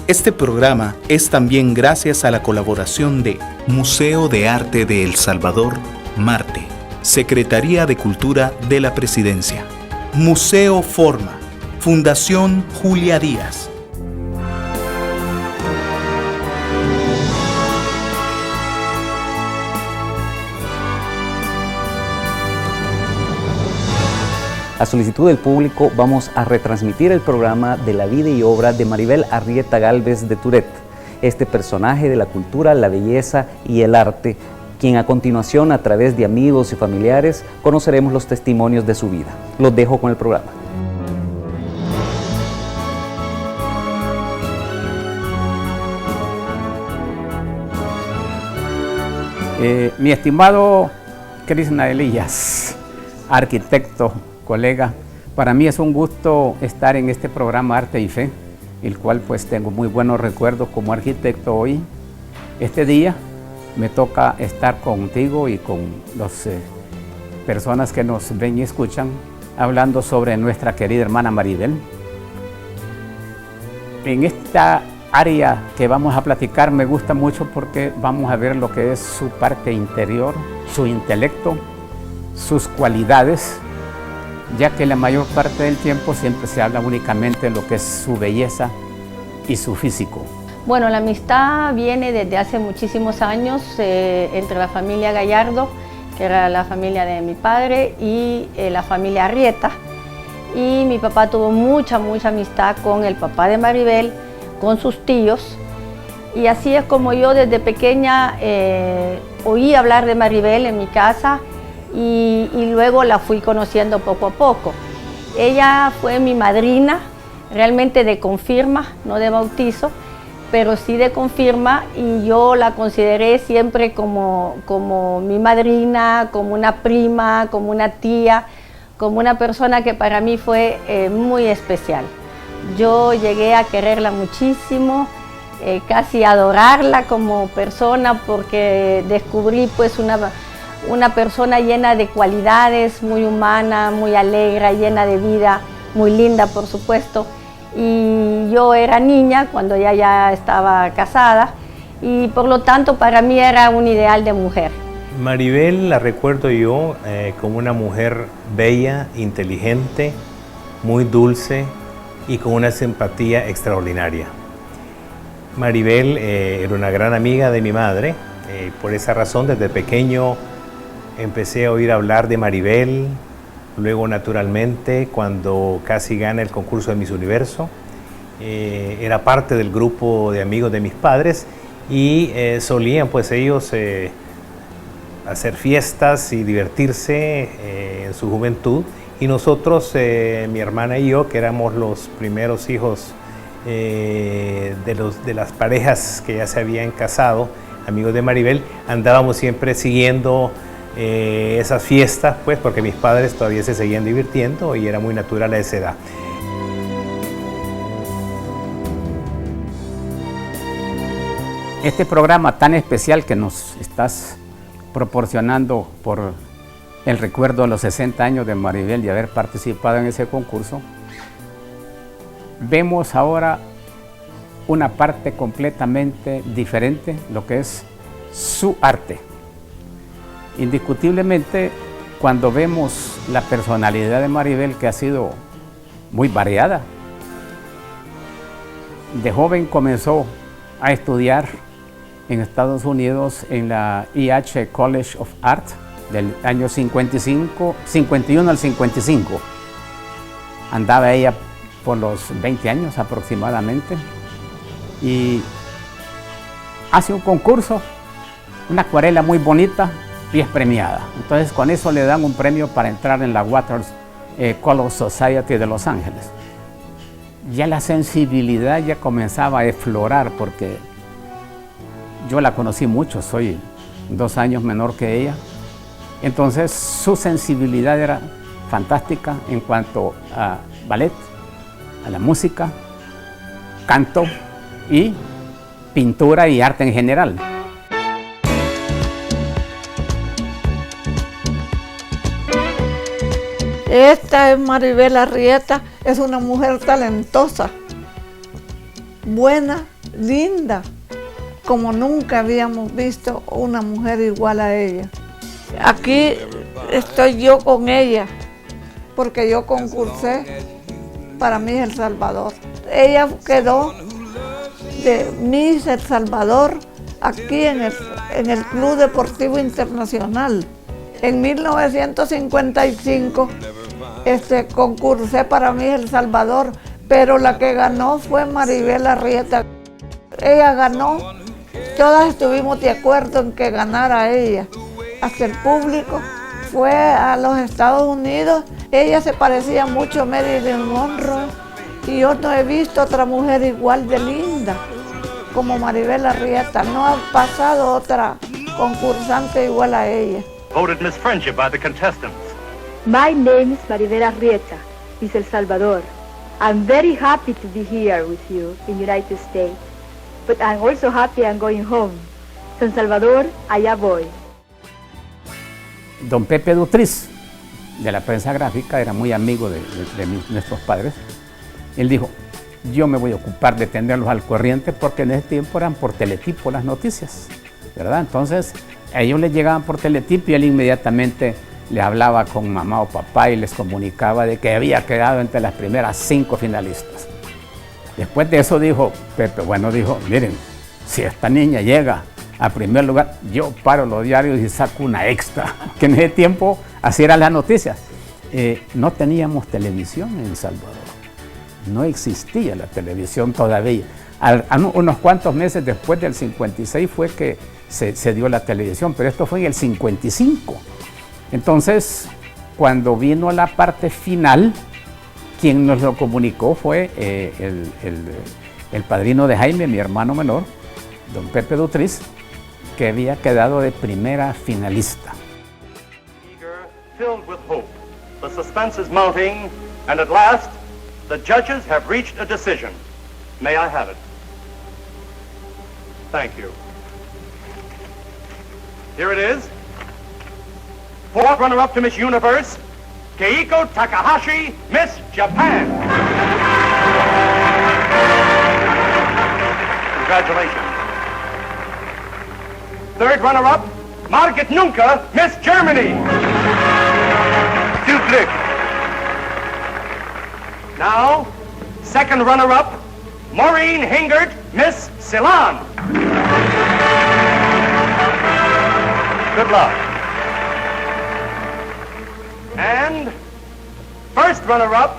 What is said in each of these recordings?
Este programa es también gracias a la colaboración de Museo de Arte de El Salvador, Marte, Secretaría de Cultura de la Presidencia, Museo Forma, Fundación Julia Díaz. A solicitud del público vamos a retransmitir el programa de la vida y obra de Maribel Arrieta Gálvez de Tourette, este personaje de la cultura, la belleza y el arte, quien a continuación, a través de amigos y familiares, conoceremos los testimonios de su vida. Los dejo con el programa. Mi estimado Krishna Elías, arquitecto, colega, para mí es un gusto estar en este programa Arte y Fe, el cual pues tengo muy buenos recuerdos como arquitecto hoy. Este día me toca estar contigo y con las personas que nos ven y escuchan, hablando sobre nuestra querida hermana Maribel. En esta área que vamos a platicar me gusta mucho porque vamos a ver lo que es su parte interior, su intelecto, sus cualidades, ya que la mayor parte del tiempo siempre se habla únicamente de lo que es su belleza y su físico. Bueno, la amistad viene desde hace muchísimos años entre la familia Gallardo, que era la familia de mi padre, y la familia Arrieta. Y mi papá tuvo mucha amistad con el papá de Maribel, con sus tíos. Y así es como yo desde pequeña oí hablar de Maribel en mi casa, y luego la fui conociendo poco a poco. Ella fue mi madrina, realmente de confirma, no de bautizo, pero sí de confirma, y yo la consideré siempre como mi madrina, como una prima, como una tía, como una persona que para mí fue muy especial. Yo llegué a quererla muchísimo, casi a adorarla como persona, porque descubrí pues una persona llena de cualidades, muy humana, muy alegre, llena de vida, muy linda por supuesto. Y yo era niña cuando ella ya estaba casada, y por lo tanto para mí era un ideal de mujer. Maribel la recuerdo yo como una mujer bella, inteligente, muy dulce y con una simpatía extraordinaria. Maribel era una gran amiga de mi madre, por esa razón desde pequeño empecé a oír hablar de Maribel. Luego, naturalmente, cuando casi gana el concurso de Miss Universo, era parte del grupo de amigos de mis padres, y solían pues ellos hacer fiestas y divertirse en su juventud, y nosotros, mi hermana y yo, que éramos los primeros hijos de las parejas que ya se habían casado, amigos de Maribel, andábamos siempre siguiendo esas fiestas, pues porque mis padres todavía se seguían divirtiendo y era muy natural a esa edad. Este programa tan especial que nos estás proporcionando por el recuerdo de los 60 años de Maribel y haber participado en ese concurso, vemos ahora una parte completamente diferente, lo que es su arte. Indiscutiblemente, cuando vemos la personalidad de Maribel, que ha sido muy variada, de joven comenzó a estudiar en Estados Unidos en la E.H. College of Art del año 51 al 55. Andaba ella por los 20 años aproximadamente, y hace un concurso, una acuarela muy bonita, y es premiada. Entonces con eso le dan un premio para entrar en la Watercolor Society de Los Ángeles. Ya la sensibilidad ya comenzaba a explorar, porque yo la conocí mucho, soy 2 años menor que ella. Entonces su sensibilidad era fantástica en cuanto a ballet, a la música, canto y pintura y arte en general. Esta es Maribel Arrieta, es una mujer talentosa, buena, linda, como nunca habíamos visto una mujer igual a ella. Aquí estoy yo con ella, porque yo concursé para Miss El Salvador. Ella quedó de Miss El Salvador aquí en el Club Deportivo Internacional. En 1955 concursé para Miss El Salvador, pero la que ganó fue Maribel Arrieta. Ella ganó, todas estuvimos de acuerdo en que ganara ella. Hasta el público fue a los Estados Unidos. Ella se parecía mucho a Marilyn Monroe y yo no he visto otra mujer igual de linda como Maribel Arrieta. No ha pasado otra concursante igual a ella. Voted Miss Friendship by the contestants. My name is Maribel Arrieta, Miss El Salvador. I'm very happy to be here with you in United States, but I'm also happy I'm going home. San Salvador, allá voy. Don Pepe Dutriz, de la prensa gráfica, era muy amigo de nuestros padres. Él dijo, yo me voy a ocupar de tenerlos al corriente porque en ese tiempo eran por teletipo las noticias, ¿verdad? Entonces, a ellos les llegaban por teletipo y él inmediatamente le hablaba con mamá o papá y les comunicaba de que había quedado entre las primeras 5 finalistas. Después de eso dijo Pepe, dijo, miren, si esta niña llega a primer lugar, yo paro los diarios y saco una extra, que en ese tiempo así eran las noticias. No teníamos televisión en El Salvador, no existía la televisión todavía. Unos cuantos meses después del 56 fue que se dio la televisión, pero esto fue en el 55. Entonces, cuando vino la parte final, quien nos lo comunicó fue el padrino de Jaime, mi hermano menor, don Pepe Dutriz, que había quedado de primera finalista. Eager, filled with hope. The suspense is mounting, and at last, the judges have reached a decision. May I have it? Thank you. Here it is. Fourth runner-up to Miss Universe, Keiko Takahashi, Miss Japan. Congratulations. Third runner-up, Margit Nunca, Miss Germany. Viel Glück. Now, second runner-up, Maureen Hingert, Miss Ceylon. Good luck. And first runner-up,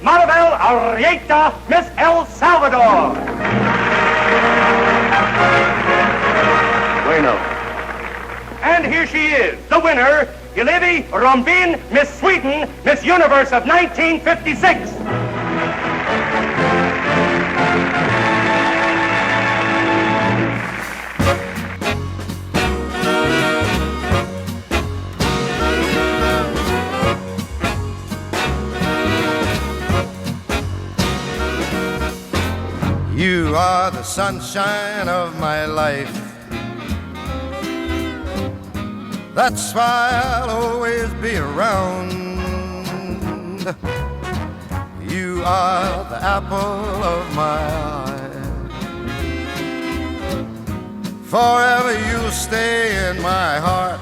Maribel Arrieta, Miss El Salvador. Bueno. And here she is, the winner, Hillevi Rombin, Miss Sweden, Miss Universe of 1956. You are the sunshine of my life. That's why I'll always be around. You are the apple of my eye. Forever you'll stay in my heart.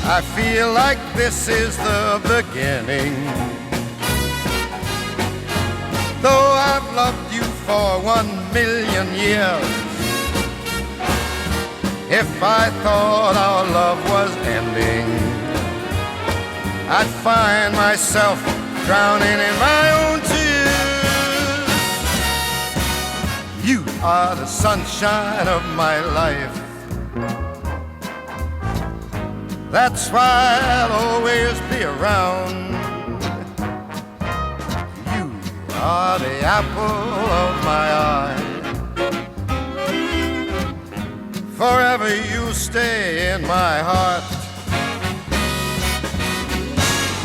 I feel like this is the beginning. Though I've loved you for 1,000,000 years, if I thought our love was ending, I'd find myself drowning in my own tears. You are the sunshine of my life. That's why I'll always be around. Are the apple of my eye. Forever you stay in my heart.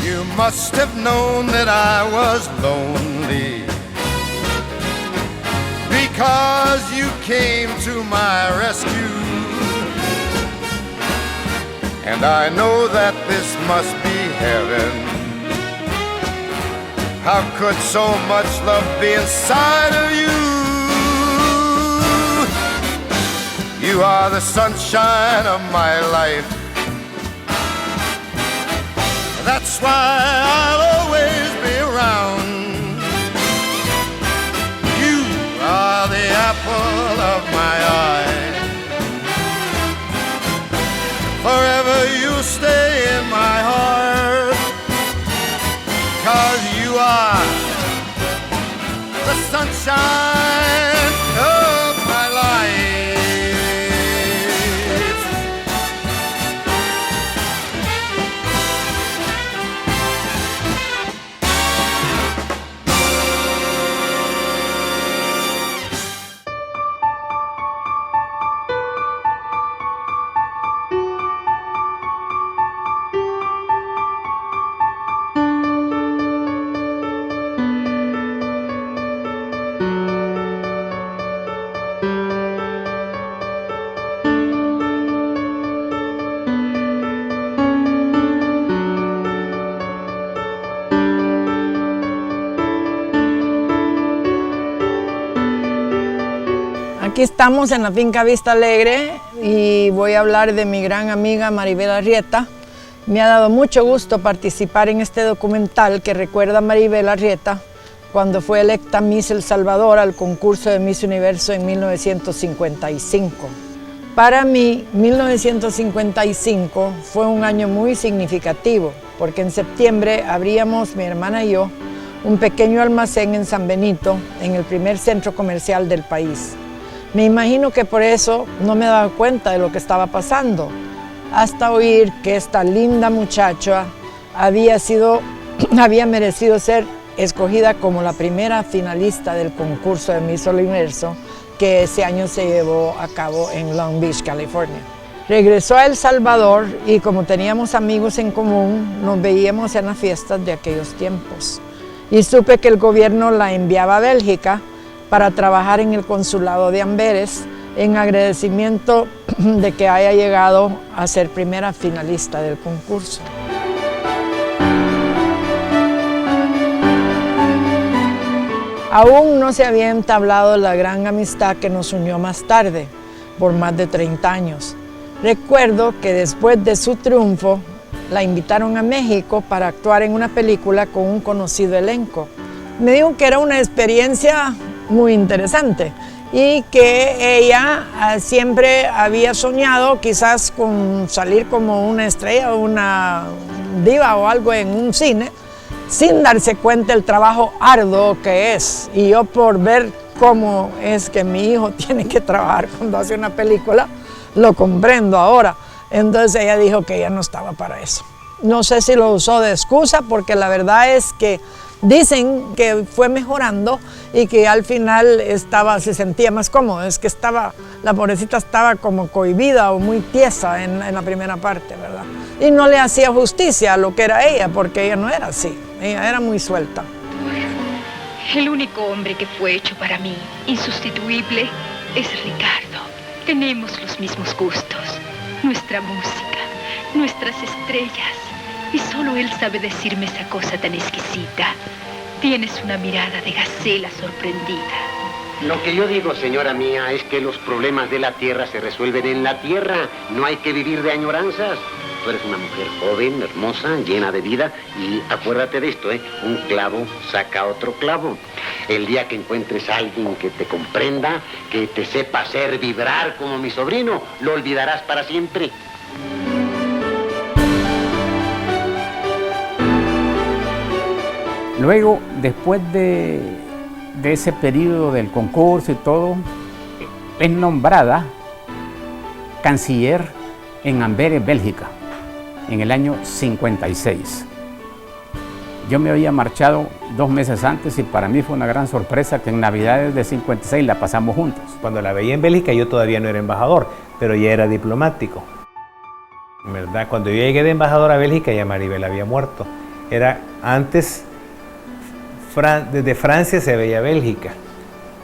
You must have known that I was lonely, because you came to my rescue. And I know that this must be heaven. How could so much love be inside of you? You are the sunshine of my life. That's why I'll always be around. You are the apple of my eye. Forever you stay in my heart, 'cause you are the sunshine of my life. Aquí estamos en la finca Vista Alegre y voy a hablar de mi gran amiga Maribel Arrieta. Me ha dado mucho gusto participar en este documental que recuerda a Maribel Arrieta cuando fue electa Miss El Salvador al concurso de Miss Universo en 1955. Para mí, 1955 fue un año muy significativo porque en septiembre abríamos, mi hermana y yo, un pequeño almacén en San Benito, en el primer centro comercial del país. Me imagino que por eso no me daba cuenta de lo que estaba pasando, hasta oír que esta linda muchacha había merecido ser escogida como la primera finalista del concurso de Miss Universo, que ese año se llevó a cabo en Long Beach, California. Regresó a El Salvador y como teníamos amigos en común, nos veíamos en las fiestas de aquellos tiempos. Y supe que el gobierno la enviaba a Bélgica para trabajar en el consulado de Amberes, en agradecimiento de que haya llegado a ser primera finalista del concurso. Aún no se había entablado la gran amistad que nos unió más tarde, por más de 30 años. Recuerdo que después de su triunfo, la invitaron a México para actuar en una película con un conocido elenco. Me dijo que era una experiencia muy interesante y que ella siempre había soñado quizás con salir como una estrella o una diva o algo en un cine, sin darse cuenta del trabajo arduo que es. Y yo, por ver cómo es que mi hijo tiene que trabajar cuando hace una película, lo comprendo ahora. Entonces ella dijo que ella no estaba para eso. No sé si lo usó de excusa, porque la verdad es que dicen que fue mejorando y que al final se sentía más cómodo. Es que la pobrecita estaba como cohibida o muy tiesa en la primera parte, ¿verdad? Y no le hacía justicia a lo que era ella, porque ella no era así, ella era muy suelta. El único hombre que fue hecho para mí, insustituible, es Ricardo. Tenemos los mismos gustos, nuestra música, nuestras estrellas. Y solo él sabe decirme esa cosa tan exquisita. Tienes una mirada de gacela sorprendida. Lo que yo digo, señora mía, es que los problemas de la tierra se resuelven en la tierra. No hay que vivir de añoranzas. Tú eres una mujer joven, hermosa, llena de vida. Y acuérdate de esto, un clavo saca otro clavo. El día que encuentres a alguien que te comprenda, que te sepa hacer vibrar como mi sobrino, lo olvidarás para siempre. Luego, después de ese periodo del concurso y todo, es nombrada canciller en Amberes, Bélgica, en el año 56. Yo me había marchado 2 meses antes y para mí fue una gran sorpresa que en Navidades de 56 la pasamos juntos. Cuando la veía en Bélgica yo todavía no era embajador, pero ya era diplomático. ¿Verdad? Cuando yo llegué de embajador a Bélgica ya Maribel había muerto. Era antes... Desde Francia se veía Bélgica.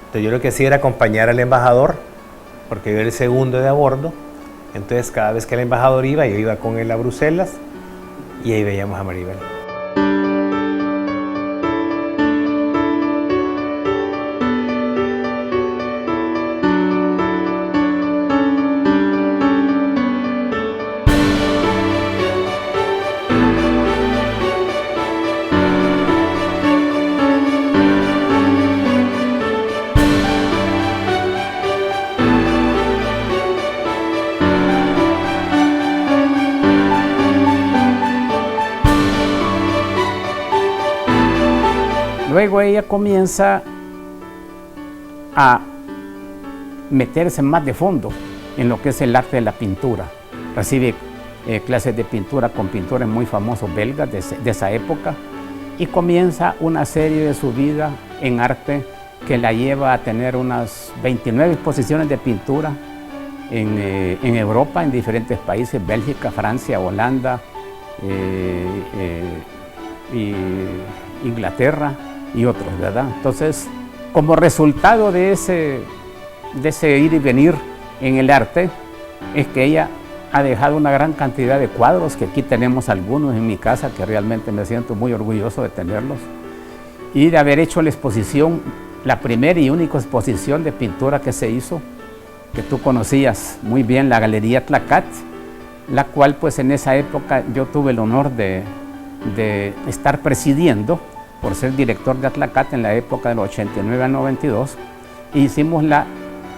Entonces yo lo que hacía era acompañar al embajador, porque yo era el segundo de a bordo. Entonces cada vez que el embajador iba, yo iba con él a Bruselas y ahí veíamos a Maribel. Luego ella comienza a meterse más de fondo en lo que es el arte de la pintura. Recibe clases de pintura con pintores muy famosos belgas de esa época y comienza una serie de su vida en arte que la lleva a tener unas 29 exposiciones de pintura en Europa, en diferentes países, Bélgica, Francia, Holanda, y Inglaterra y otros, ¿verdad? Entonces, como resultado de ese ir y venir en el arte, es que ella ha dejado una gran cantidad de cuadros, que aquí tenemos algunos en mi casa, que realmente me siento muy orgulloso de tenerlos, y de haber hecho la exposición, la primera y única exposición de pintura que se hizo, que tú conocías muy bien, la Galería Tlacat, la cual pues en esa época yo tuve el honor de estar presidiendo por ser director de Tlacat en la época del 89 al 92, e hicimos la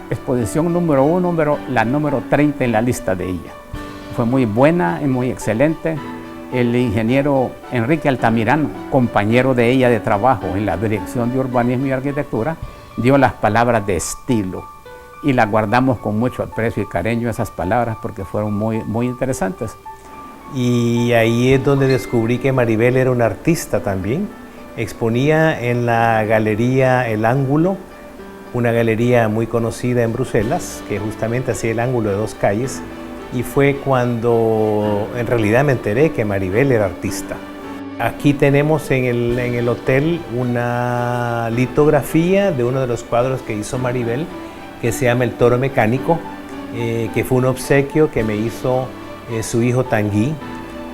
exposición número 1, la número 30 en la lista de ella. Fue muy buena y muy excelente. El ingeniero Enrique Altamirano, compañero de ella de trabajo en la Dirección de Urbanismo y Arquitectura, dio las palabras de estilo y las guardamos con mucho aprecio y cariño esas palabras porque fueron muy interesantes. Y ahí es donde descubrí que Maribel era una artista también. Exponía en la galería El Ángulo, una galería muy conocida en Bruselas, que justamente hacía el ángulo de dos calles, y fue cuando en realidad me enteré que Maribel era artista. Aquí tenemos en el hotel una litografía de uno de los cuadros que hizo Maribel, que se llama El Toro Mecánico, que fue un obsequio que me hizo su hijo Tanguy,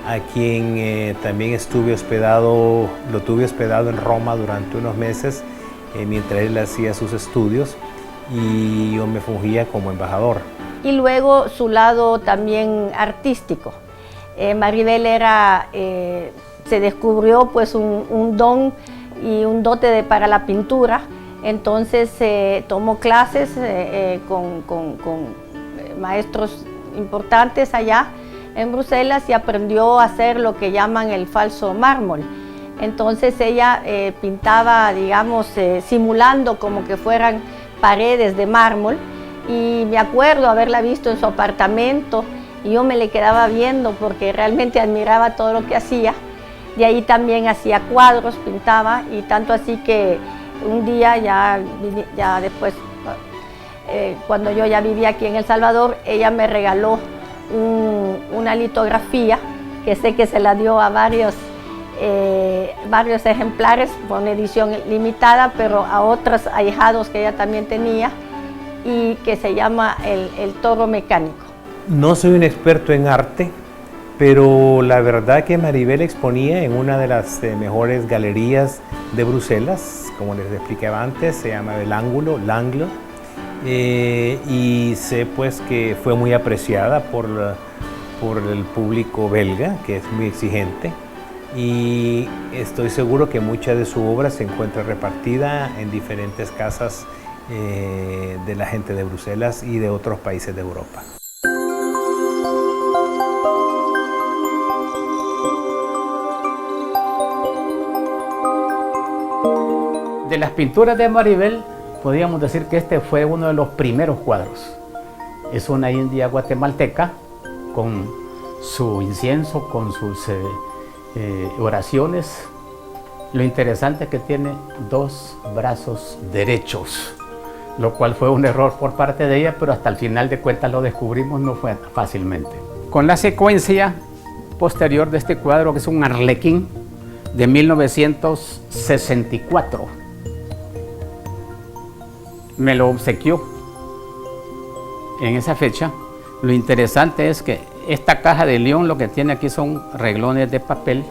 a quien también lo tuve hospedado en Roma durante unos meses, mientras él hacía sus estudios, y yo me fungía como embajador. Y luego su lado también artístico. Maribel se descubrió pues un don y un dote para la pintura, entonces tomó clases con maestros importantes allá en Bruselas y aprendió a hacer lo que llaman el falso mármol. Entonces ella pintaba, digamos, simulando como que fueran paredes de mármol, y me acuerdo haberla visto en su apartamento y yo me le quedaba viendo porque realmente admiraba todo lo que hacía. De ahí también hacía cuadros, pintaba, y tanto así que un día ya después, cuando yo ya vivía aquí en El Salvador, ella me regaló una litografía que sé que se la dio a varios ejemplares, por una edición limitada, pero a otros ahijados que ella también tenía, y que se llama el Toro Mecánico. No soy un experto en arte, pero la verdad que Maribel exponía en una de las mejores galerías de Bruselas, como les explicaba antes, se llama El Ángulo, L'Angle, y sé pues que fue muy apreciada por el público belga, que es muy exigente, y estoy seguro que mucha de su obra se encuentra repartida en diferentes casas de la gente de Bruselas y de otros países de Europa. De las pinturas de Maribel, podríamos decir que este fue uno de los primeros cuadros. Es una india guatemalteca con su incienso, con sus oraciones. Lo interesante es que tiene dos brazos derechos, lo cual fue un error por parte de ella, pero hasta el final de cuentas lo descubrimos, no fue fácilmente. Con la secuencia posterior de este cuadro, que es un arlequín de 1964, me lo obsequió en esa fecha. Lo interesante es que esta caja de León lo que tiene aquí son reglones de papel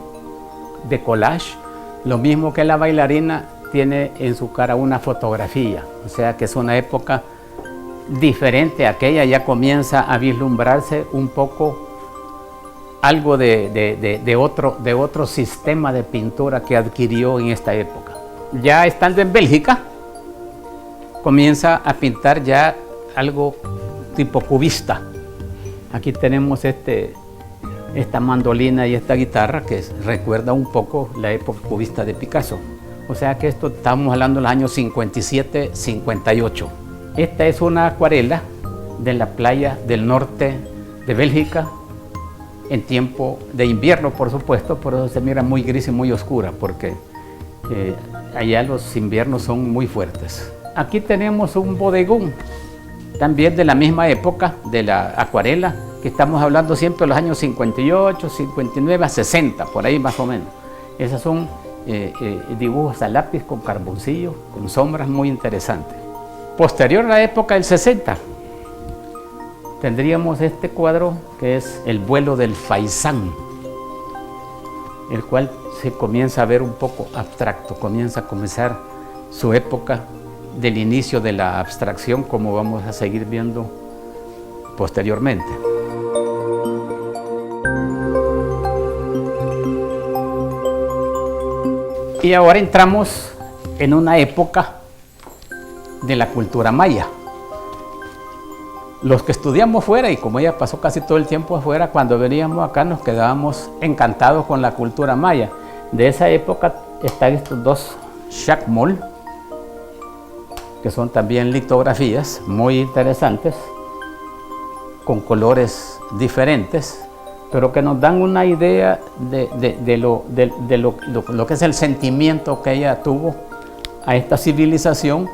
de collage, lo mismo que la bailarina tiene en su cara una fotografía, o sea que es una época diferente a aquella, ya comienza a vislumbrarse un poco algo de otro sistema de pintura que adquirió en esta época. Ya estando en Bélgica, comienza a pintar ya algo tipo cubista. Aquí tenemos esta mandolina y esta guitarra que recuerda un poco la época cubista de Picasso. O sea que esto estamos hablando de los años 57, 58. Esta es una acuarela de la playa del norte de Bélgica en tiempo de invierno, por supuesto, por eso se mira muy gris y muy oscura, porque allá los inviernos son muy fuertes. Aquí tenemos un bodegón, también de la misma época de la acuarela, que estamos hablando siempre de los años 58, 59 a 60, por ahí más o menos. Esos son dibujos a lápiz con carboncillo, con sombras muy interesantes. Posterior a la época del 60, tendríamos este cuadro que es El vuelo del faisán, el cual se comienza a ver un poco abstracto, comienza a comenzar su época del inicio de la abstracción, como vamos a seguir viendo posteriormente. Y ahora entramos en una época de la cultura maya. Los que estudiamos fuera, y como ella pasó casi todo el tiempo afuera, cuando veníamos acá nos quedábamos encantados con la cultura maya. De esa época están estos dos shakmol, que son también litografías muy interesantes, con colores diferentes, pero que nos dan una idea de lo que es el sentimiento que ella tuvo a esta civilización,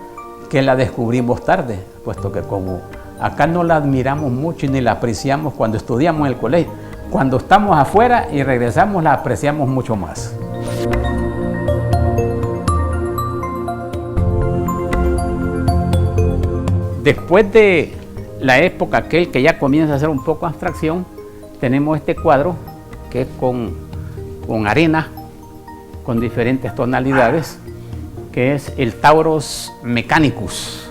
que la descubrimos tarde, puesto que como acá no la admiramos mucho y ni la apreciamos cuando estudiamos en el colegio, cuando estamos afuera y regresamos la apreciamos mucho más. Después de la época aquel que ya comienza a hacer un poco abstracción, tenemos este cuadro que es con arena, con diferentes tonalidades, que es el Tauros Mechanicus,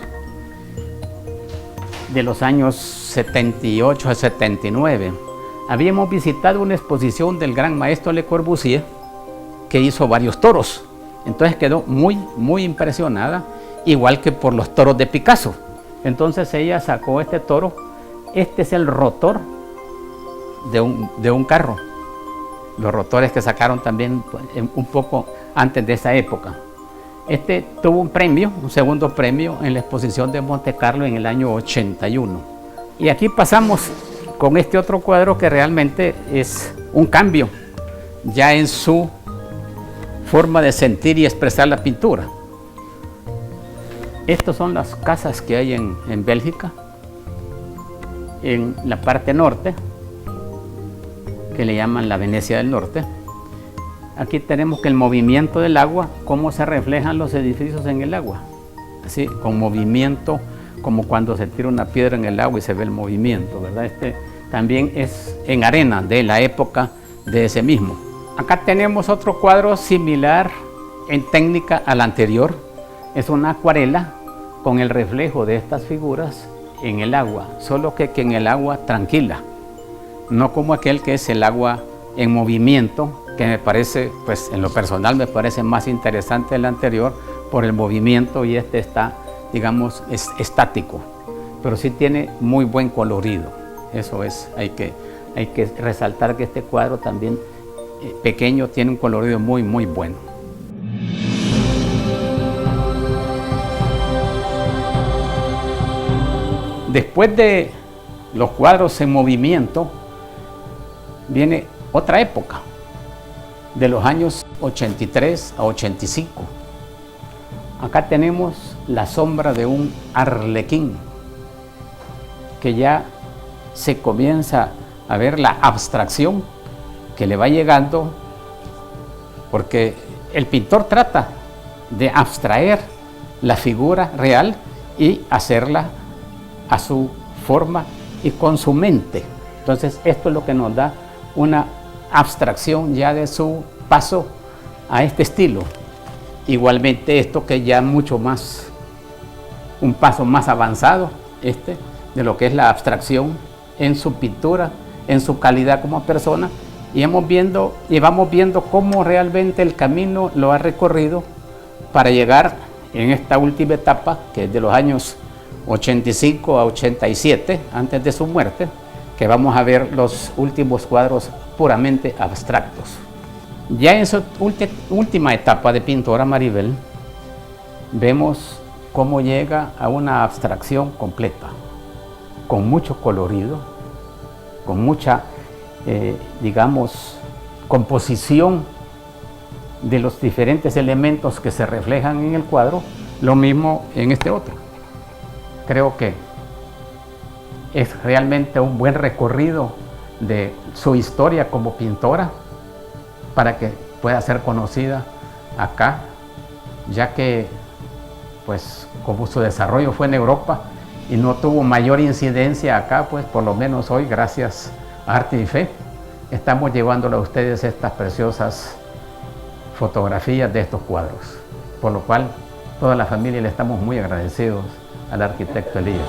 de los años 78 a 79. Habíamos visitado una exposición del gran maestro Le Corbusier, que hizo varios toros. Entonces quedó muy impresionada, igual que por los toros de Picasso. Entonces ella sacó este toro. Este es el rotor de un carro. Los rotores que sacaron también un poco antes de esa época. Este tuvo un premio, un segundo premio en la exposición de Monte Carlo en el año 81. Y aquí pasamos con este otro cuadro que realmente es un cambio ya en su forma de sentir y expresar la pintura. Estas son las casas que hay en Bélgica, en la parte norte, que le llaman la Venecia del Norte. Aquí tenemos que el movimiento del agua, cómo se reflejan los edificios en el agua, así con movimiento, como cuando se tira una piedra en el agua y se ve el movimiento, ¿verdad? Este también es en arena de la época de ese mismo. Acá tenemos otro cuadro similar en técnica al anterior. Es una acuarela con el reflejo de estas figuras en el agua, solo que en el agua tranquila, no como aquel que es el agua en movimiento, que me parece, pues en lo personal me parece más interesante el anterior por el movimiento, y este está, digamos, es estático, pero sí tiene muy buen colorido. Eso es, hay que resaltar que este cuadro también pequeño tiene un colorido muy bueno. Después de los cuadros en movimiento viene otra época, de los años 83 a 85. Acá tenemos la sombra de un arlequín, que ya se comienza a ver la abstracción que le va llegando, porque el pintor trata de abstraer la figura real y hacerla a su forma y con su mente. Entonces esto es lo que nos da una abstracción ya de su paso a este estilo. Igualmente esto que ya mucho más, un paso más avanzado, de lo que es la abstracción en su pintura, en su calidad como persona, y vamos viendo cómo realmente el camino lo ha recorrido para llegar en esta última etapa, que es de los años 85 a 87, antes de su muerte, que vamos a ver los últimos cuadros puramente abstractos. Ya en su última etapa de pintora, Maribel, vemos cómo llega a una abstracción completa, con mucho colorido, con mucha, digamos, composición de los diferentes elementos que se reflejan en el cuadro, lo mismo en este otro. Creo que es realmente un buen recorrido de su historia como pintora para que pueda ser conocida acá, ya que pues como su desarrollo fue en Europa y no tuvo mayor incidencia acá, pues por lo menos hoy, gracias a Arte y Fe, estamos llevándole a ustedes estas preciosas fotografías de estos cuadros, por lo cual toda la familia le estamos muy agradecidos al arquitecto Elías.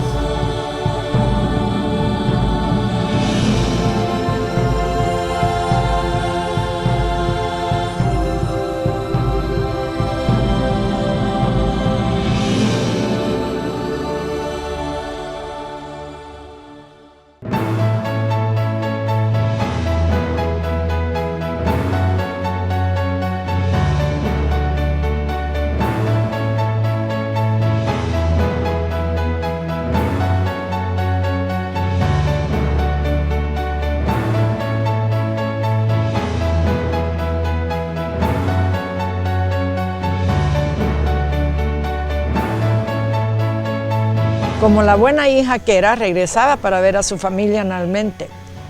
Como la buena hija que era, regresaba para ver a su familia anualmente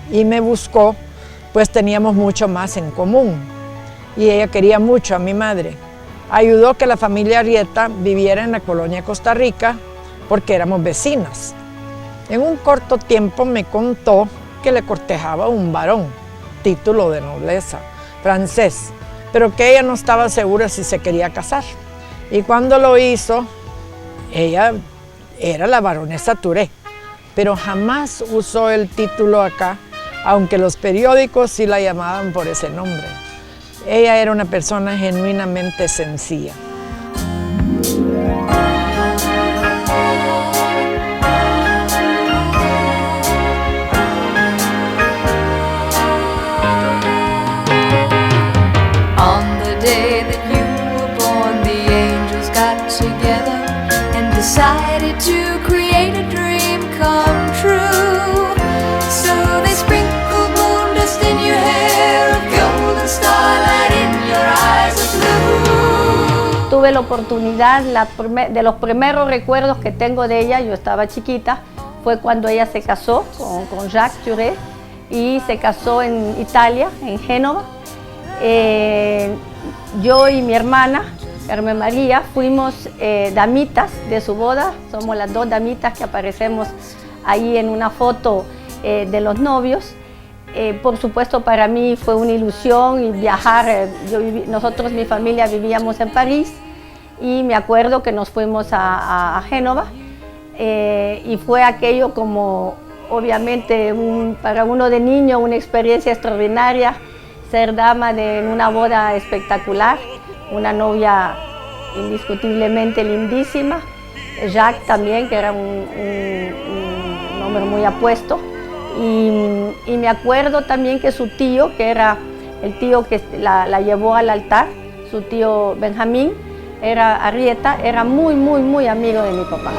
y me buscó, pues teníamos mucho más en común y ella quería mucho a mi madre. Ayudó que la familia Arrieta viviera en la colonia Costa Rica porque éramos vecinas. En un corto tiempo me contó que le cortejaba un varón, título de nobleza, francés, pero que ella no estaba segura si se quería casar. Y cuando lo hizo, ella era la baronesa Touré, pero jamás usó el título acá, aunque los periódicos sí la llamaban por ese nombre. Ella era una persona genuinamente sencilla. On the day that you were born, the angels got together and decided to create a dream come true. So they sprinkled moon dust in your hair, a golden starlight in your eyes of blue. Tuve la oportunidad, de los primeros recuerdos que tengo de ella, yo estaba chiquita, fue cuando ella se casó con Jacques Touré y se casó en Italia, en Génova. Yo y mi hermana, Carmen María, fuimos damitas de su boda, somos las dos damitas que aparecemos ahí en una foto de los novios. Por supuesto, para mí fue una ilusión y viajar. Nosotros, mi familia, vivíamos en París y me acuerdo que nos fuimos a Génova y fue aquello como, obviamente, para uno de niño, una experiencia extraordinaria, ser dama de una boda espectacular, una novia indiscutiblemente lindísima, Jacques también, que era un hombre muy apuesto. Y me acuerdo también que su tío, que era el tío que la llevó al altar, su tío Benjamín, era Arrieta, era muy, muy, muy amigo de mi papá.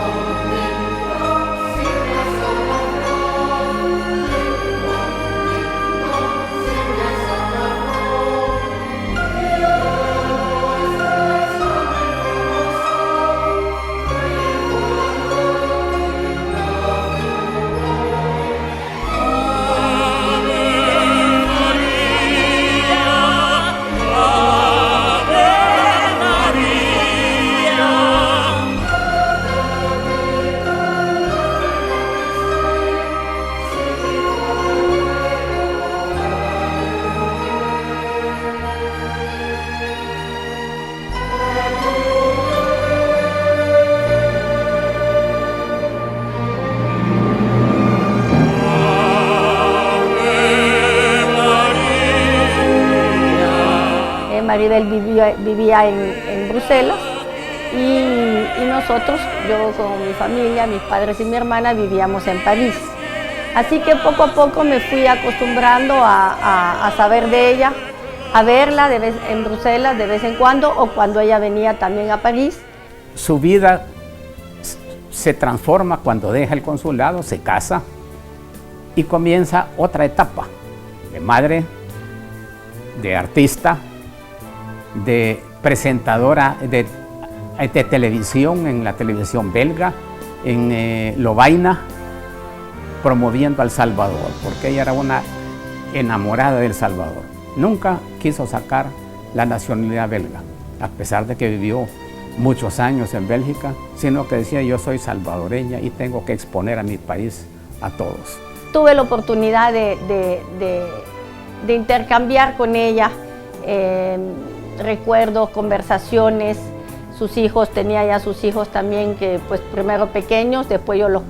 Maribel vivía en Bruselas y nosotros, yo con mi familia, mis padres y mi hermana, vivíamos en París. Así que poco a poco me fui acostumbrando a saber de ella a verla en Bruselas de vez en cuando o cuando ella venía también a París. Su vida se transforma cuando deja el consulado, se casa y comienza otra etapa de madre, de artista, de presentadora de televisión en la televisión belga, en Lovaina, promoviendo a El Salvador, porque ella era una enamorada de El Salvador. Nunca quiso sacar la nacionalidad belga, a pesar de que vivió muchos años en Bélgica, sino que decía: yo soy salvadoreña y tengo que exponer a mi país a todos. Tuve la oportunidad de intercambiar con ella recuerdos, conversaciones. Sus hijos, tenía ya sus hijos también, que pues primero pequeños, después yo los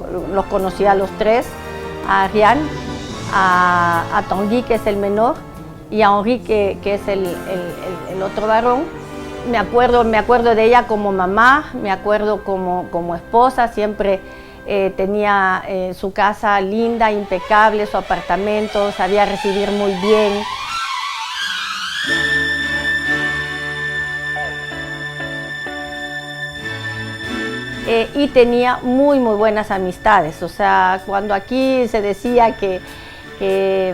conocí a los tres, a Ariane, a Tanguy, que es el menor, y a Henri, que es el otro varón. Me acuerdo de ella como mamá, me acuerdo como esposa, siempre tenía su casa linda, impecable, su apartamento, sabía recibir muy bien. Y tenía muy buenas amistades. O sea, cuando aquí se decía que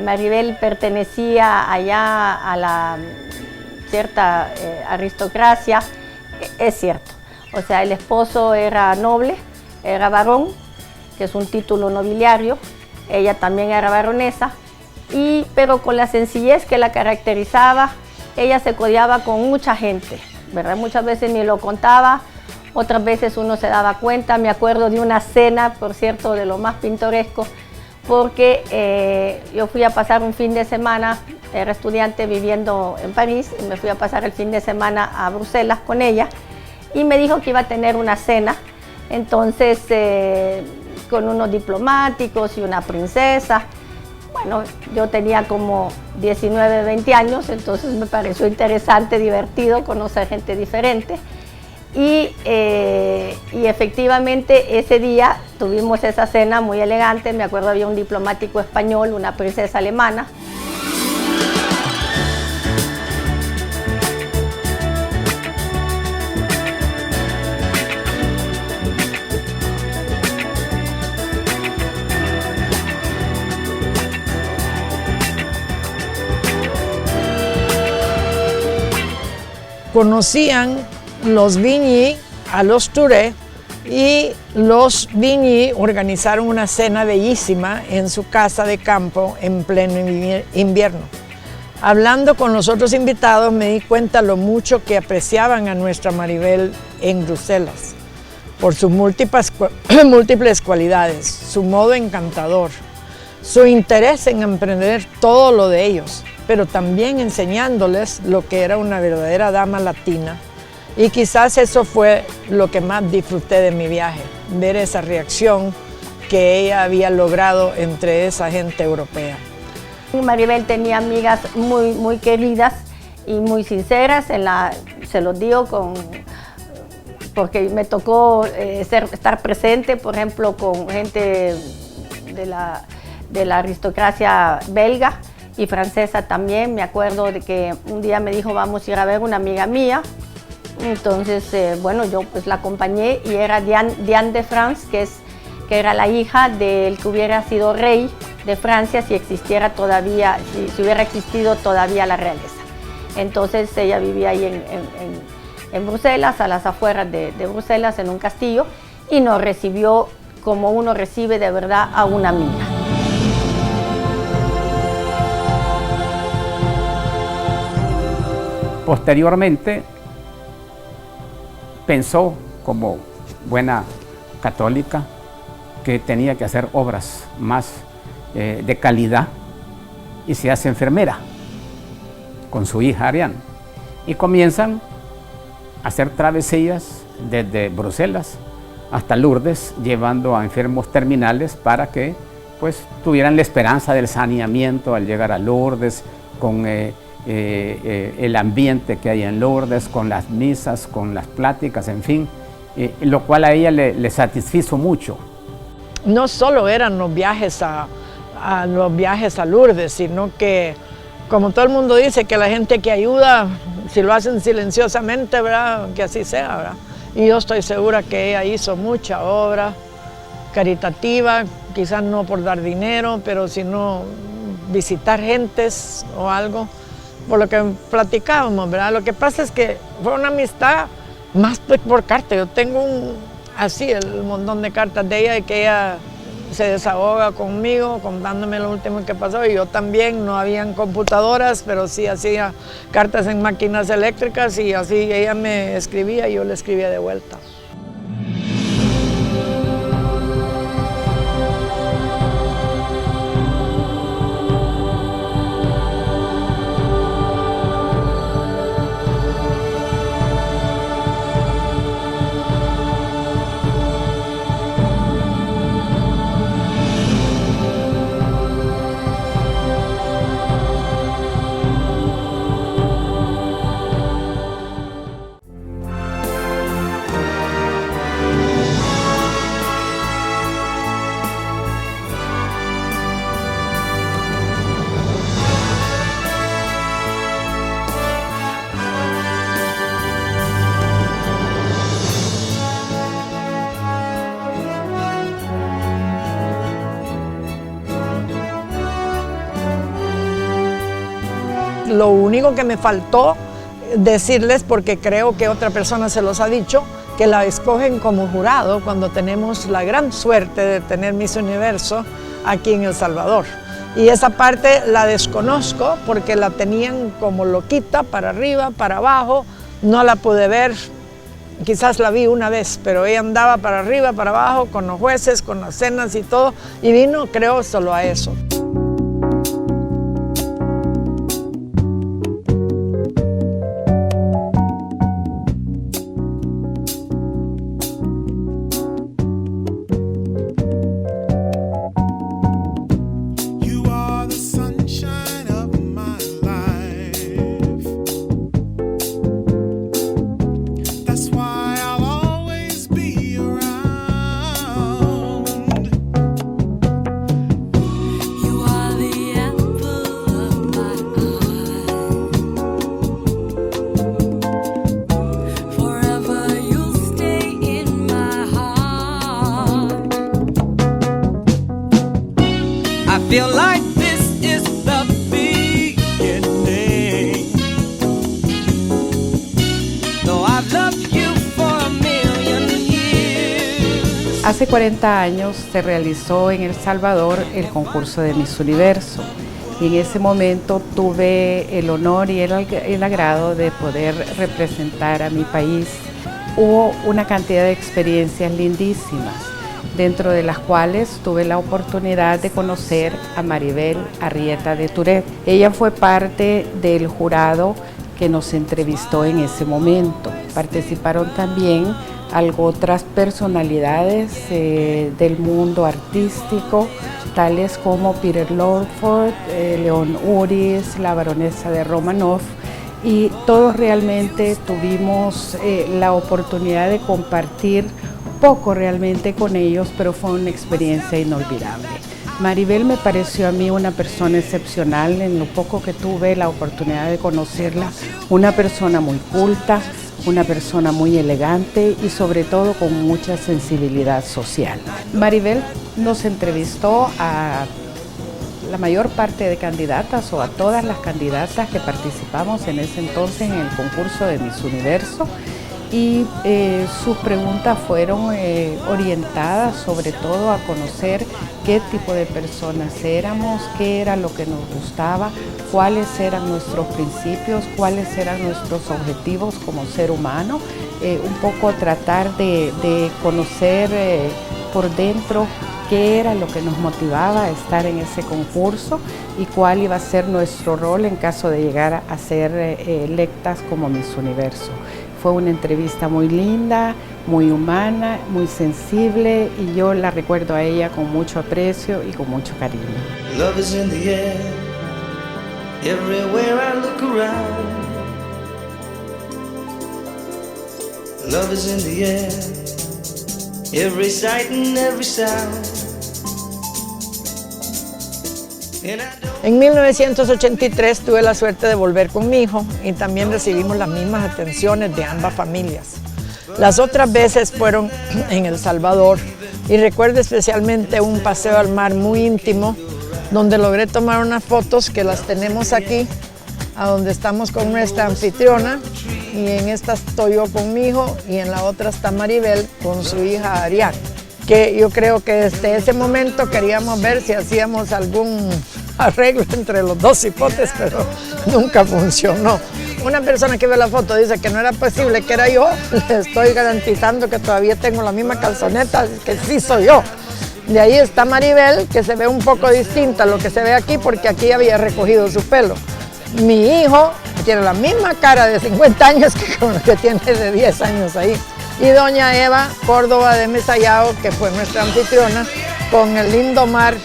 Maribel pertenecía allá a la cierta aristocracia, es cierto. O sea, el esposo era noble, era varón, que es un título nobiliario, ella también era baronesa, pero con la sencillez que la caracterizaba, ella se codeaba con mucha gente, ¿verdad? Muchas veces ni lo contaba, otras veces uno se daba cuenta. Me acuerdo de una cena, por cierto, de lo más pintoresco, porque yo fui a pasar un fin de semana, era estudiante viviendo en París, y me fui a pasar el fin de semana a Bruselas con ella, y me dijo que iba a tener una cena, entonces con unos diplomáticos y una princesa. Bueno, yo tenía como 19, 20 años, entonces me pareció interesante, divertido conocer gente diferente. Y efectivamente ese día tuvimos esa cena muy elegante. Me acuerdo había un diplomático español, una princesa alemana. Conocían los Vigny a los Touré, y los Vigny organizaron una cena bellísima en su casa de campo en pleno invierno. Hablando con los otros invitados me di cuenta lo mucho que apreciaban a nuestra Maribel en Bruselas, por sus múltiples cualidades, su modo encantador, su interés en emprender todo lo de ellos, pero también enseñándoles lo que era una verdadera dama latina. Y quizás eso fue lo que más disfruté de mi viaje, ver esa reacción que ella había logrado entre esa gente europea. Maribel tenía amigas muy queridas y muy sinceras, se los digo porque me tocó estar presente, por ejemplo, con gente de la aristocracia belga y francesa también. Me acuerdo de que un día me dijo: vamos a ir a ver una amiga mía. Entonces, bueno, yo pues la acompañé, y era Diane de France, que era la hija del que hubiera sido rey de Francia si existiera todavía, si hubiera existido todavía la realeza. Entonces ella vivía ahí en Bruselas, a las afueras de Bruselas, en un castillo, y nos recibió como uno recibe de verdad a una amiga. Posteriormente pensó, como buena católica, que tenía que hacer obras más de calidad, y se hace enfermera con su hija Ariane, y comienzan a hacer travesías desde Bruselas hasta Lourdes, llevando a enfermos terminales para que pues tuvieran la esperanza del saneamiento al llegar a Lourdes, con el ambiente que hay en Lourdes, con las misas, con las pláticas, en fin, lo cual a ella le satisfizo mucho. No solo eran los viajes a Lourdes, sino que como todo el mundo dice, que la gente que ayuda, si lo hacen silenciosamente, ¿verdad? Que así sea, ¿verdad? Y yo estoy segura que ella hizo mucha obra caritativa, quizás no por dar dinero, pero sino visitar gentes o algo, por lo que platicábamos, ¿verdad? Lo que pasa es que fue una amistad más por carta. Yo tengo el montón de cartas de ella y que ella se desahoga conmigo contándome lo último que pasó, y yo también. No habían computadoras, pero sí hacía cartas en máquinas eléctricas, y así ella me escribía y yo le escribía de vuelta. Lo único que me faltó decirles, porque creo que otra persona se los ha dicho, que la escogen como jurado cuando tenemos la gran suerte de tener Miss Universo aquí en El Salvador. Y esa parte la desconozco porque la tenían como loquita, para arriba, para abajo. No la pude ver, quizás la vi una vez, pero ella andaba para arriba, para abajo, con los jueces, con las cenas y todo, y vino, creo, solo a eso. Feel like this is the beginning. Though I've loved you for a million years. Hace 40 años se realizó en El Salvador el concurso de Miss Universo, y en ese momento tuve el honor y el agrado de poder representar a mi país. Hubo una cantidad de experiencias lindísimas, dentro de las cuales tuve la oportunidad de conocer a Maribel Arrieta de Tourette. Ella fue parte del jurado que nos entrevistó en ese momento. Participaron también otras personalidades del mundo artístico, tales como Peter Lawford, León Uris, la baronesa de Romanov, y todos realmente tuvimos la oportunidad de compartir poco realmente con ellos, pero fue una experiencia inolvidable. Maribel me pareció a mí una persona excepcional en lo poco que tuve la oportunidad de conocerla, una persona muy culta, una persona muy elegante y sobre todo con mucha sensibilidad social. Maribel nos entrevistó a la mayor parte de candidatas, o a todas las candidatas que participamos en ese entonces en el concurso de Miss Universo, y sus preguntas fueron orientadas sobre todo a conocer qué tipo de personas éramos, qué era lo que nos gustaba, cuáles eran nuestros principios, cuáles eran nuestros objetivos como ser humano, un poco tratar de conocer por dentro qué era lo que nos motivaba a estar en ese concurso y cuál iba a ser nuestro rol en caso de llegar a ser electas como Miss Universo. Fue una entrevista muy linda, muy humana, muy sensible, y yo la recuerdo a ella con mucho aprecio y con mucho cariño. Love is in the air, everywhere I look around. Love is in the air, every sight and every sound. En 1983 tuve la suerte de volver con mi hijo y también recibimos las mismas atenciones de ambas familias. Las otras veces fueron en El Salvador y recuerdo especialmente un paseo al mar muy íntimo donde logré tomar unas fotos que las tenemos aquí, a donde estamos con nuestra anfitriona, y en esta estoy yo con mi hijo y en la otra está Maribel con su hija Ariane, que yo creo que desde ese momento queríamos ver si hacíamos algún arreglo entre los dos hipotes, pero nunca funcionó. Una persona que ve la foto dice que no era posible, que era yo. Le estoy garantizando que todavía tengo la misma calzoneta, que sí soy yo. De ahí está Maribel, que se ve un poco distinta a lo que se ve aquí, porque aquí había recogido su pelo. Mi hijo tiene la misma cara de 50 años que tiene de 10 años ahí. Y doña Eva Córdoba de Mesayao, que fue nuestra anfitriona, con el lindo mar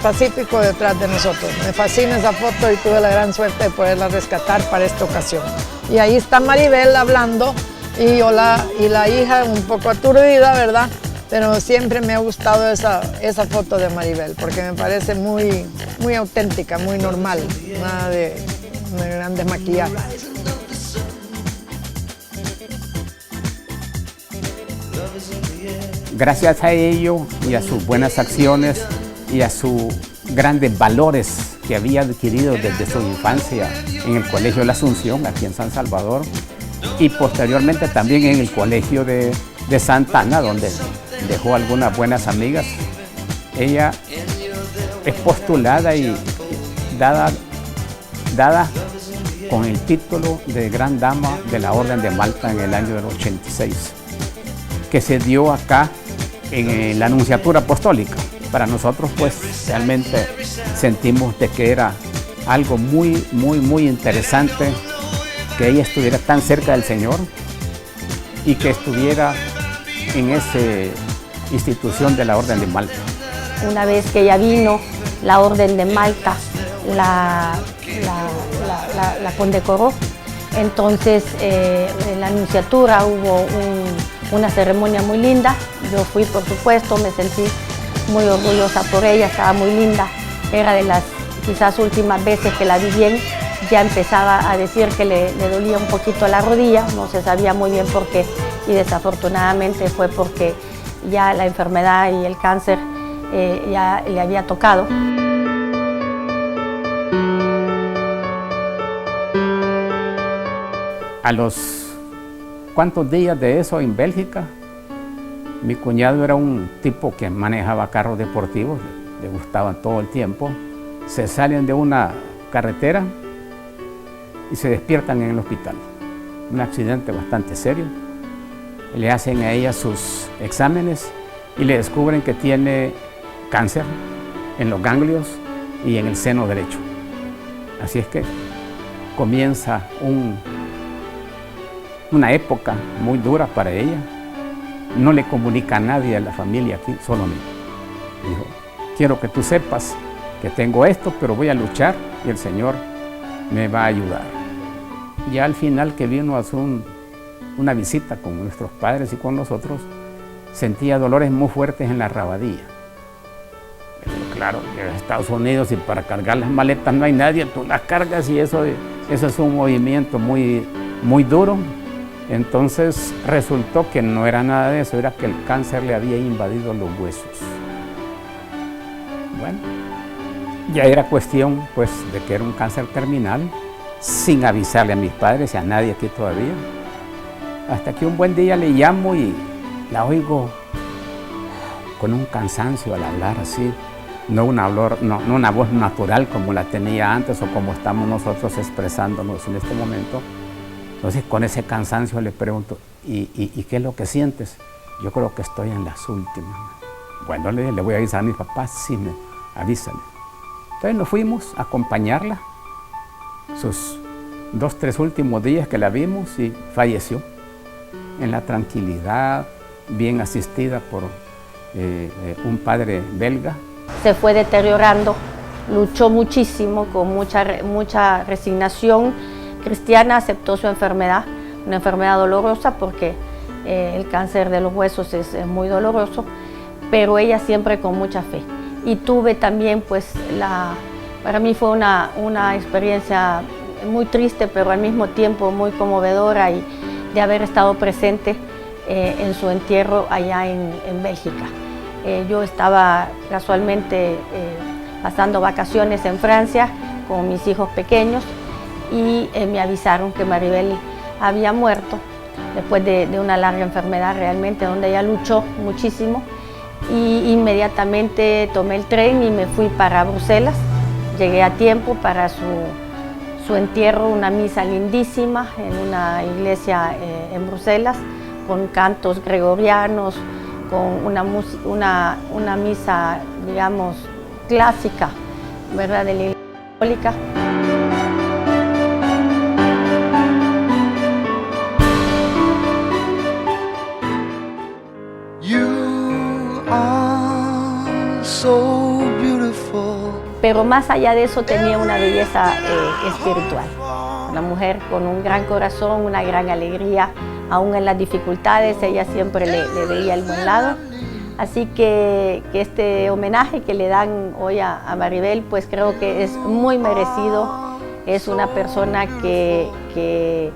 Pacífico detrás de nosotros. Me fascina esa foto y tuve la gran suerte de poderla rescatar para esta ocasión. Y ahí está Maribel hablando y la hija un poco aturdida, ¿verdad? Pero siempre me ha gustado esa foto de Maribel porque me parece muy, muy auténtica, muy normal, nada de grandes maquillajes. Gracias a ello y a sus buenas acciones y a sus grandes valores que había adquirido desde su infancia en el Colegio La Asunción, aquí en San Salvador, y posteriormente también en el Colegio de Santa Ana, donde dejó algunas buenas amigas. Ella es postulada y dada con el título de Gran Dama de la Orden de Malta en el año del 86, que se dio acá en la Anunciatura Apostólica. Para nosotros, pues, realmente sentimos de que era algo muy, muy, muy interesante que ella estuviera tan cerca del Señor y que estuviera en esa institución de la Orden de Malta. Una vez que ella vino, la Orden de Malta la condecoró. Entonces, en la Anunciatura hubo una ceremonia muy linda. Yo fui, por supuesto, me sentí muy orgullosa por ella, estaba muy linda. Era de las quizás últimas veces que la vi bien. Ya empezaba a decir que le dolía un poquito la rodilla, no se sabía muy bien por qué, y desafortunadamente fue porque ya la enfermedad y el cáncer ya le había tocado. A los cuantos días de eso en Bélgica, mi cuñado era un tipo que manejaba carros deportivos, le gustaban todo el tiempo. Se salen de una carretera y se despiertan en el hospital. Un accidente bastante serio. Le hacen a ella sus exámenes y le descubren que tiene cáncer en los ganglios y en el seno derecho. Así es que comienza una época muy dura para ella. No le comunica a nadie de la familia aquí, solo a mí. Dijo, quiero que tú sepas que tengo esto, pero voy a luchar y el Señor me va a ayudar. Ya al final que vino a hacer una visita con nuestros padres y con nosotros, sentía dolores muy fuertes en la rabadilla. Pero claro, en Estados Unidos y para cargar las maletas no hay nadie, tú las cargas y eso es un movimiento muy, muy duro. Entonces resultó que no era nada de eso, era que el cáncer le había invadido los huesos. Bueno, ya era cuestión pues de que era un cáncer terminal, sin avisarle a mis padres y a nadie aquí todavía. Hasta que un buen día le llamo y la oigo con un cansancio al hablar así, no una voz natural como la tenía antes o como estamos nosotros expresándonos en este momento. Entonces con ese cansancio le pregunto, ¿y qué es lo que sientes? Yo creo que estoy en las últimas. Bueno, le voy a avisar a mi papá, sí, avísale. Entonces nos fuimos a acompañarla, sus 2, 3 últimos días que la vimos y falleció en la tranquilidad, bien asistida por un padre belga. Se fue deteriorando, luchó muchísimo, con mucha resignación cristiana, aceptó su enfermedad, una enfermedad dolorosa porque el cáncer de los huesos es muy doloroso, pero ella siempre con mucha fe. Y tuve también pues la Para mí fue una experiencia muy triste, pero al mismo tiempo muy conmovedora, y de haber estado presente en su entierro allá en Bélgica. Yo estaba casualmente pasando vacaciones en Francia con mis hijos pequeños y me avisaron que Maribel había muerto después de una larga enfermedad realmente, donde ella luchó muchísimo, y inmediatamente tomé el tren y me fui para Bruselas. Llegué a tiempo para su entierro, una misa lindísima en una iglesia en Bruselas, con cantos gregorianos, con una misa, digamos, clásica, ¿verdad?, de la Iglesia Católica. You are so beautiful. Pero más allá de eso tenía una belleza espiritual. Una mujer con un gran corazón, una gran alegría, aún en las dificultades ella siempre le veía el buen lado. Así que este homenaje que le dan hoy a Maribel, pues creo que es muy merecido. Es una persona que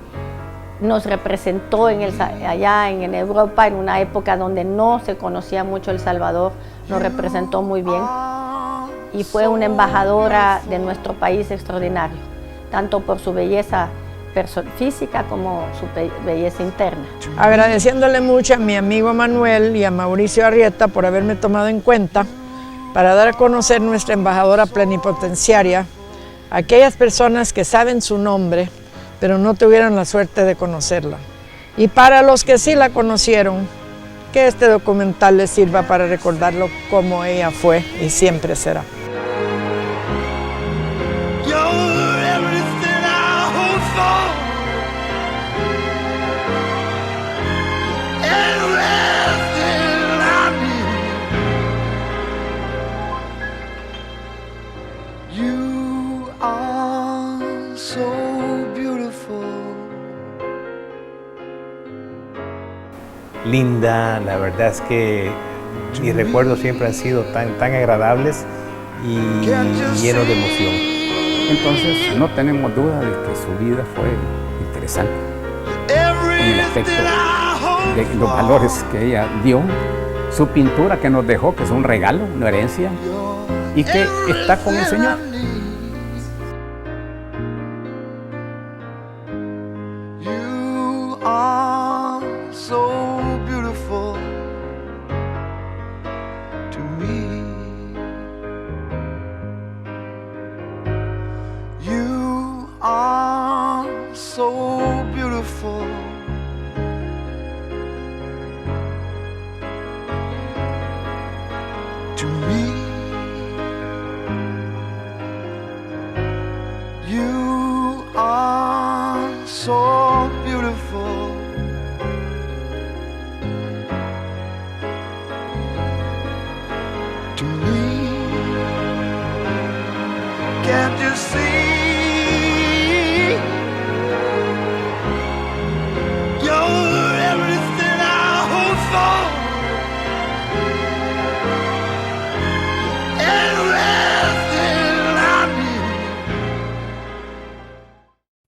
nos representó allá en Europa, en una época donde no se conocía mucho El Salvador, nos representó muy bien. Y fue una embajadora de nuestro país extraordinario, tanto por su belleza física como su belleza interna. Agradeciéndole mucho a mi amigo Manuel y a Mauricio Arrieta por haberme tomado en cuenta para dar a conocer nuestra embajadora plenipotenciaria a aquellas personas que saben su nombre, pero no tuvieron la suerte de conocerla. Y para los que sí la conocieron, que este documental les sirva para recordarlo como ella fue y siempre será. Linda, la verdad es que mis recuerdos siempre han sido tan agradables y llenos de emoción. Entonces no tenemos duda de que su vida fue interesante en el aspecto de los valores que ella dio, su pintura que nos dejó, que es un regalo, una herencia, y que está con el Señor. So beautiful